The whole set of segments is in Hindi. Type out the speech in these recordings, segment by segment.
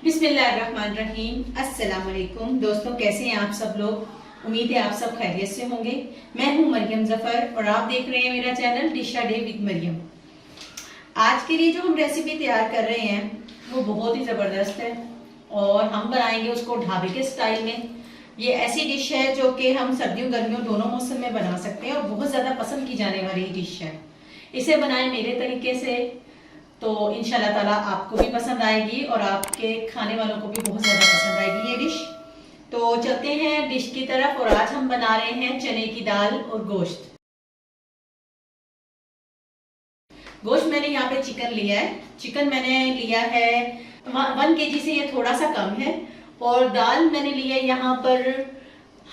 बिस्मिल्लाहिर्रहमानिर्रहीम। अस्सलाम वालेकुम दोस्तों, कैसे हैं आप सब लोग। उम्मीद है आप सब खैरियत से होंगे। मैं हूं मरियम जफर और आप देख रहे हैं मेरा channel dish a day with Maryam. आज के लिए जो हम रेसिपी तैयार कर रहे हैं वो बहुत ही ज़बरदस्त है और हम बनाएंगे उसको ढाबे के स्टाइल में। ये ऐसी डिश है जो कि हम सर्दियों गर्मियों दोनों मौसम में बना सकते हैं और बहुत ज़्यादा पसंद की जाने वाली डिश है। इसे बनाएं मेरे तरीके से तो इंशाल्लाह ताला आपको भी पसंद आएगी और आपके खाने वालों को भी बहुत ज़्यादा पसंद आएगी ये डिश। तो चलते हैं डिश की तरफ। और आज हम बना रहे हैं चने की दाल और गोश्त। गोश्त मैंने यहाँ पे चिकन लिया है। चिकन मैंने लिया है 1 kg से ये थोड़ा सा कम है। और दाल मैंने ली है यहाँ पर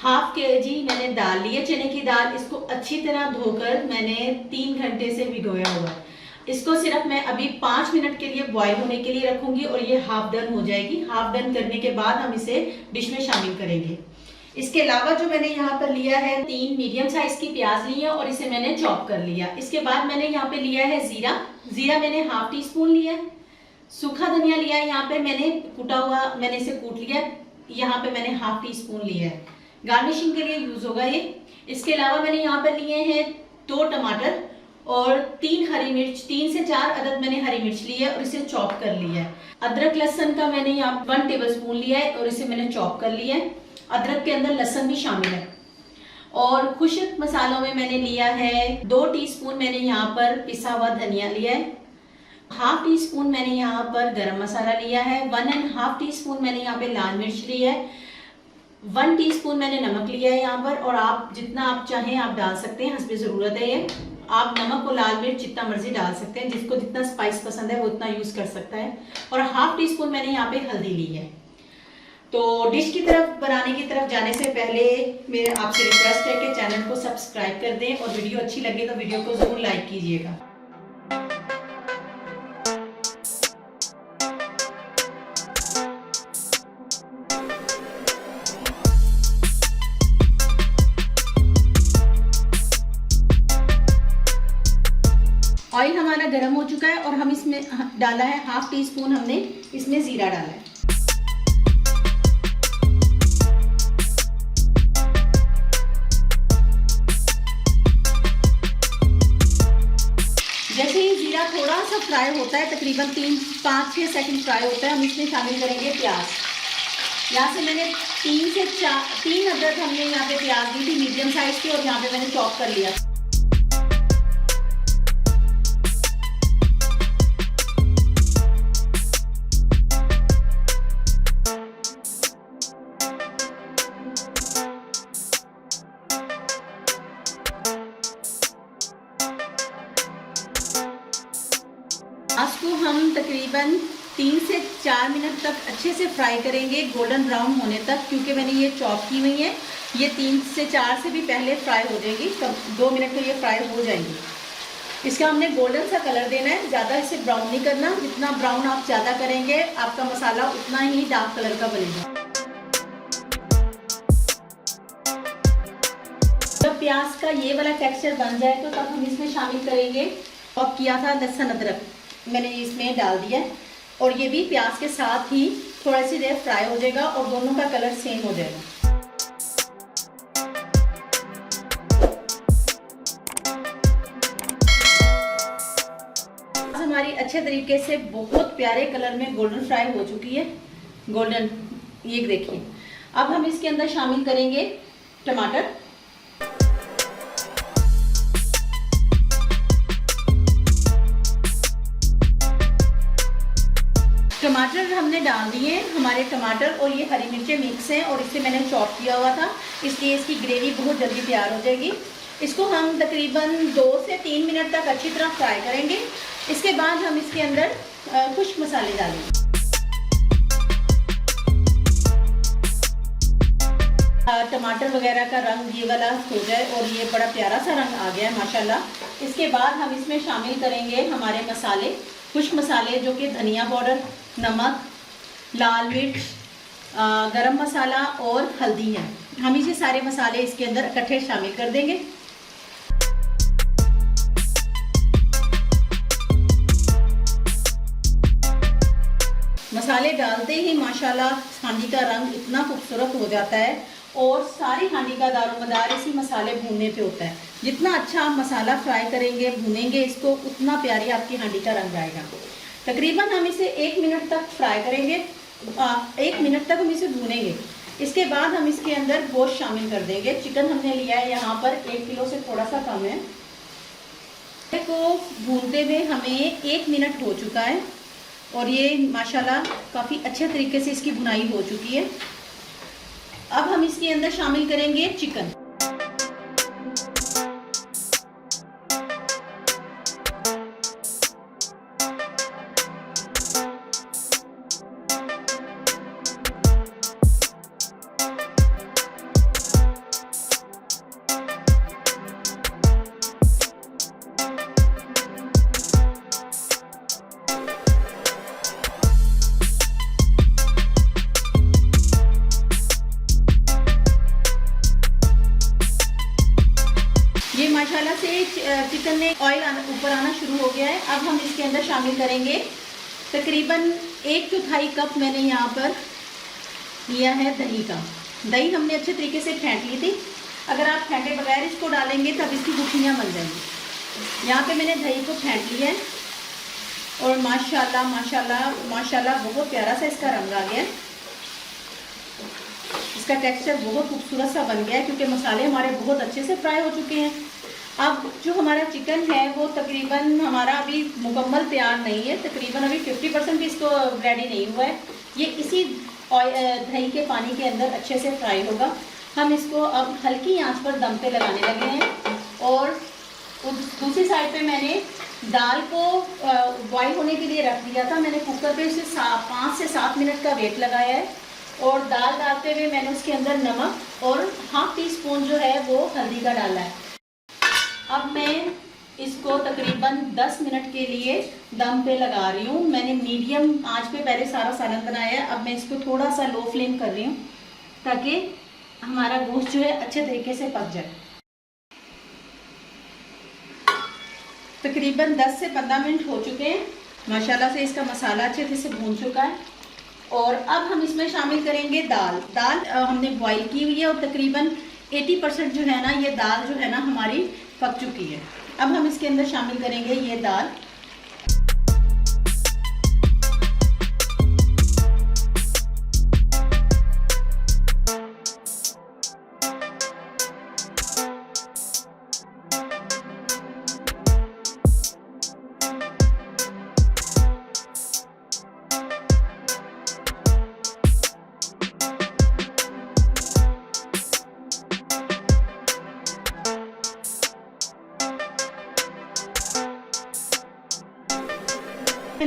½ kg मैंने दाल ली है, चने की दाल। इसको अच्छी तरह धोकर मैंने 3 घंटे से भिगोया हुआ। इसको सिर्फ मैं अभी 5 मिनट के लिए बॉईल होने के लिए रखूंगी और ये हाफ डन हो जाएगी। हाफ डन करने के बाद हम इसे डिश में शामिल करेंगे। इसके अलावा जो मैंने यहाँ पर लिया है 3 मीडियम साइज की प्याज ली है और इसे मैंने चॉप कर लिया। इसके बाद मैंने यहाँ पे लिया है जीरा मैंने ½ टीस्पून लिया है। सूखा धनिया लिया है, यहाँ पे मैंने कुटा हुआ, मैंने इसे कूट लिया। यहाँ पे मैंने ½ टीस्पून लिया है, गार्निशिंग के लिए यूज होगा ये। इसके अलावा मैंने यहाँ पे लिए हैं 2 टमाटर और 3 हरी मिर्च, 3 से 4 अदद मैंने हरी मिर्च ली है और इसे चॉप कर लिया है। अदरक लहसुन का मैंने यहाँ 1 टेबलस्पून लिया है और इसे मैंने चॉप कर लिया है। अदरक के अंदर लहसुन भी शामिल है। और खुश्क मसालों में मैंने लिया है 2 टीस्पून मैंने यहाँ पर पिसा हुआ धनिया लिया है। ½ टीस्पून मैंने यहाँ पर गरम मसाला लिया है। 1½ टीस्पून मैंने यहाँ पे लाल मिर्च ली है। 1 टीस्पून मैंने नमक लिया है यहाँ पर। और आप जितना आप चाहें आप डाल सकते हैं, हस्बे ज़रूरत है ये। आप नमक और लाल मिर्च जितना मर्जी डाल सकते हैं, जिसको जितना स्पाइस पसंद है वो उतना यूज कर सकता है। और ½ टीस्पून मैंने यहाँ पे हल्दी ली है। तो डिश की तरफ बनाने की तरफ जाने से पहले मेरे आपसे रिक्वेस्ट है कि चैनल को सब्सक्राइब कर दें और वीडियो अच्छी लगे तो वीडियो को जरूर लाइक कीजिएगा। ऑयल हमारा गर्म हो चुका है और हम इसमें डाला है ½ टीस्पून, हमने इसमें जीरा डाला है। जैसे ही जीरा थोड़ा सा फ्राई होता है, तकरीबन 5-6 सेकंड फ्राई होता है, हम इसमें शामिल करेंगे प्याज। यहाँ से मैंने 3 अदरक हमने यहाँ पे प्याज ली थी मीडियम साइज की और यहाँ पे मैंने चॉप कर लिया। प्याज को हम तकरीबन 3 से 4 मिनट तक अच्छे से फ्राई करेंगे, गोल्डन ब्राउन होने तक। क्योंकि मैंने ये चॉप की हुई है, ये 3 से 4 से भी पहले फ्राई हो जाएगी, तब 2 मिनट में ये फ्राई हो जाएंगी। इसका हमने गोल्डन सा कलर देना है, ज़्यादा इसे ब्राउन नहीं करना। जितना ब्राउन आप ज़्यादा करेंगे आपका मसाला उतना ही डार्क कलर का बनेगा। जब प्याज का ये वाला टेक्सचर बन जाए तो तब हम इसमें शामिल करेंगे चॉप किया था लहसुन अदरक, मैंने इसमें डाल दिया और ये भी प्याज के साथ ही थोड़ा सी देर फ्राई हो जाएगा और दोनों का कलर सेम हो जाएगा। हमारी अच्छे तरीके से बहुत प्यारे कलर में गोल्डन फ्राई हो चुकी है, गोल्डन, ये देखिए। अब हम इसके अंदर शामिल करेंगे टमाटर। टमाटर हमने डाल दिए, हमारे टमाटर और ये हरी मिर्चें मिक्स हैं और इसे मैंने चॉप किया हुआ था, इसलिए इसकी ग्रेवी बहुत जल्दी तैयार हो जाएगी। इसको हम तकरीबन 2 से 3 मिनट तक अच्छी तरह फ्राई करेंगे। इसके बाद हम इसके अंदर खुश्क मसाले डालेंगे। टमाटर वगैरह का रंग ये वाला हो जाए और ये बड़ा प्यारा सा रंग आ गया है माशाल्लाह। इसके बाद हम इसमें शामिल करेंगे हमारे मसाले, खुश्क मसाले जो कि धनिया पाउडर, नमक, लाल मिर्च, गरम मसाला और हल्दी है। हम इसे सारे मसाले इसके अंदर इकट्ठे शामिल कर देंगे। मसाले डालते ही माशाल्लाह हांडी का रंग इतना खूबसूरत हो जाता है और सारी हांडी का दारोमदार इसी मसाले भूनने पे होता है। जितना अच्छा आप मसाला फ्राई करेंगे, भूनेंगे इसको, उतना प्यारी आपकी हांडी का रंग आएगा। तकरीबन हम इसे 1 मिनट तक फ्राई करेंगे, 1 मिनट तक हम इसे भूनेंगे। इसके बाद हम इसके अंदर गोश्त शामिल कर देंगे। चिकन हमने लिया है यहाँ पर 1 किलो से थोड़ा सा कम है। को भूनते हुए हमें 1 मिनट हो चुका है और ये माशाल्लाह काफ़ी अच्छे तरीके से इसकी भुनाई हो चुकी है। अब हम इसके अंदर शामिल करेंगे चिकन। ये माशाल्लाह से चिकन में ऑयल ऊपर आना शुरू हो गया है। अब हम इसके अंदर शामिल करेंगे तकरीबन 1/4 कप मैंने यहाँ पर लिया है दही का। दही हमने अच्छे तरीके से फेंट ली थी। अगर आप फेंटे बगैर इसको डालेंगे तब इसकी गुठलियाँ बन जाएंगी। यहाँ पे मैंने दही को फेंट लिया है और माशाल्लाह माशाल्लाह माशाल्लाह बहुत प्यारा सा इसका रंग आ गया है। इसका टेक्सचर बहुत खूबसूरत सा बन गया है क्योंकि मसाले हमारे बहुत अच्छे से फ्राई हो चुके हैं। अब जो हमारा चिकन है वो तकरीबन हमारा अभी मुकम्मल तैयार नहीं है, तकरीबन अभी 50% भी इसको रेडी नहीं हुआ है। ये इसी दही के पानी के अंदर अच्छे से फ्राई होगा। हम इसको अब हल्की आंच पर दम पे लगाने लगे हैं और दूसरी साइड पे मैंने दाल को बॉईल होने के लिए रख दिया था। मैंने कुकर पे इसे 5 से 7 मिनट का वेट लगाया है और दाल डालते हुए मैंने उसके अंदर नमक और ½ टीस्पून जो है वो हल्दी का डाला है। अब मैं इसको तकरीबन 10 मिनट के लिए दम पे लगा रही हूँ। मैंने मीडियम आंच पे पहले सारा सालन बनाया है। अब मैं इसको थोड़ा सा लो फ्लेम कर रही हूँ ताकि हमारा गोश्त जो है अच्छे तरीके से पक जाए। तकरीबन 10 से 15 मिनट हो चुके हैं। माशाल्लाह से इसका मसाला अच्छे से भून चुका है और अब हम इसमें शामिल करेंगे दाल। दाल हमने बॉईल की हुई है और तकरीबन 80% जो है ना ये दाल जो है ना हमारी पक चुकी है। अब हम इसके अंदर शामिल करेंगे ये दाल।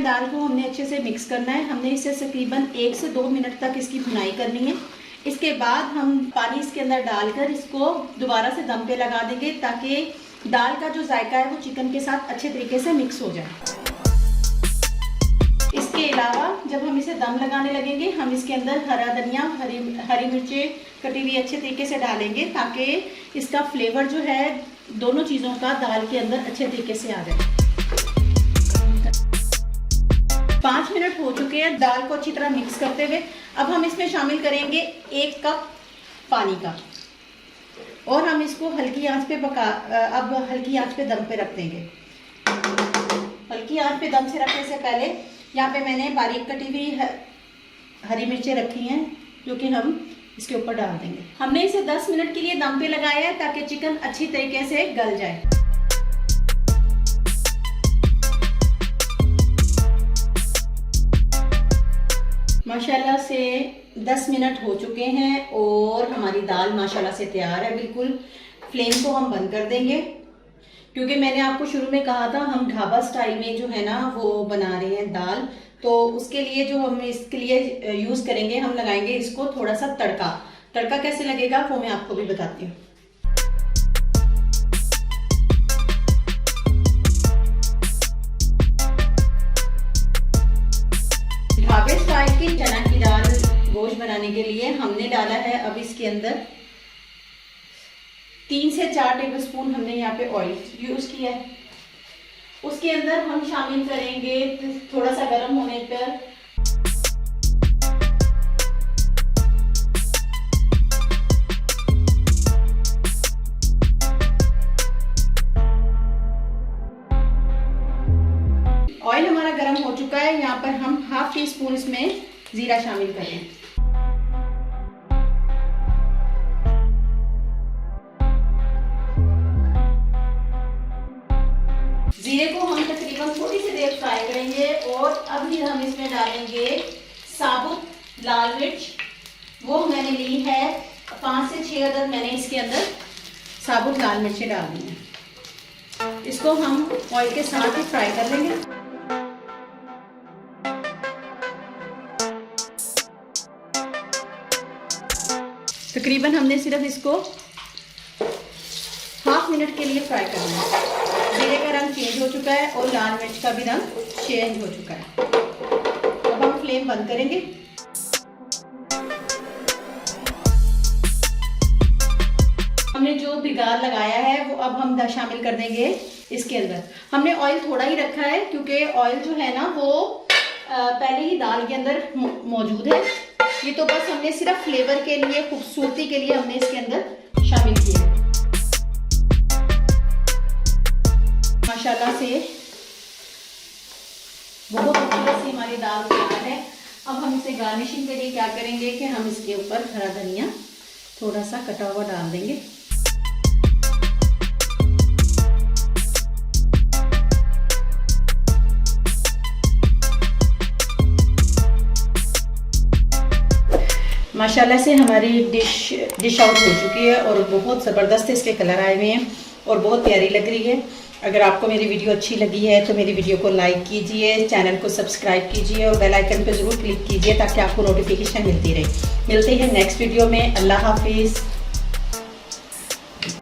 दाल को हमने अच्छे से मिक्स करना है। हमने इसे तकरीबन 1 से 2 मिनट तक इसकी भुनाई करनी है। इसके बाद हम पानी इसके अंदर डालकर इसको दोबारा से दम पे लगा देंगे ताकि दाल का जो जायका है वो चिकन के साथ अच्छे तरीके से मिक्स हो जाए। इसके अलावा जब हम इसे दम लगाने लगेंगे हम इसके अंदर हरा धनिया, हरी मिर्चें कटी हुई अच्छे तरीके से डालेंगे ताकि इसका फ्लेवर जो है दोनों चीज़ों का दाल के अंदर अच्छे तरीके से आ जाए। 5 मिनट हो चुके हैं दाल को अच्छी तरह मिक्स करते हुए। अब हम इसमें शामिल करेंगे 1 कप पानी का और हम इसको हल्की आंच पे हल्की आंच पे दम पे रख देंगे। हल्की आंच पे दम से रखने से पहले यहाँ पे मैंने बारीक कटी हुई हरी मिर्चें रखी हैं जो कि हम इसके ऊपर डाल देंगे। हमने इसे 10 मिनट के लिए दम पे लगाया है ताकि चिकन अच्छी तरीके से गल जाए। माशाल्लाह से 10 मिनट हो चुके हैं और हमारी दाल माशाल्लाह से तैयार है। बिल्कुल फ्लेम को हम बंद कर देंगे क्योंकि मैंने आपको शुरू में कहा था हम ढाबा स्टाइल में जो है ना वो बना रहे हैं दाल। तो उसके लिए जो हम इसके लिए यूज़ करेंगे, हम लगाएंगे इसको थोड़ा सा तड़का। तड़का कैसे लगेगा वो मैं आपको भी बताती हूँ। ढाबे स्टाइल की चना की दाल गोश्त बनाने के लिए हमने डाला है अब इसके अंदर 3 से 4 टेबलस्पून हमने यहाँ पे ऑयल यूज किया है। उसके अंदर हम शामिल करेंगे थोड़ा सा गर्म होने पर टीस्पून इसमें ज़ीरा शामिल करें। जीरे को हम तकरीबन थोड़ी सी देर फ्राई करेंगे और अभी हम इसमें डालेंगे साबुत लाल मिर्च। वो मैंने ली है 5 से 6 अदद, मैंने इसके अंदर साबुत लाल मिर्चें डाल दी हैं। इसको हम ऑयल के साथ ही फ्राई कर लेंगे। तकरीबन हमने सिर्फ इसको हाफ मिनट के लिए फ्राई करना है। जीरे का रंग चेंज हो चुका है और लाल मिर्च का भी रंग चेंज हो चुका है। अब हम फ्लेम बंद करेंगे। हमने जो बिगाड़ लगाया है वो अब हम शामिल कर देंगे इसके अंदर। हमने ऑयल थोड़ा ही रखा है क्योंकि ऑयल जो है ना वो पहले ही दाल के अंदर मौजूद है। ये तो बस हमने सिर्फ फ्लेवर के लिए, खूबसूरती के लिए हमने इसके अंदर शामिल किया। माशाल्लाह से बहुत खूबसूरत सी हमारी दाल तैयार है। अब हम इसे गार्निशिंग के लिए क्या करेंगे कि हम इसके ऊपर हरा धनिया थोड़ा सा कटा हुआ डाल देंगे। माशाल्लाह से हमारी डिश आउट हो चुकी है और बहुत ज़बरदस्त इसके कलर आए हुए हैं और बहुत प्यारी लग रही है। अगर आपको मेरी वीडियो अच्छी लगी है तो मेरी वीडियो को लाइक कीजिए, चैनल को सब्सक्राइब कीजिए और बेल आइकन पर ज़रूर क्लिक कीजिए ताकि आपको नोटिफिकेशन मिलती रहे। मिलते हैं नेक्स्ट वीडियो में। अल्लाह हाफिज़।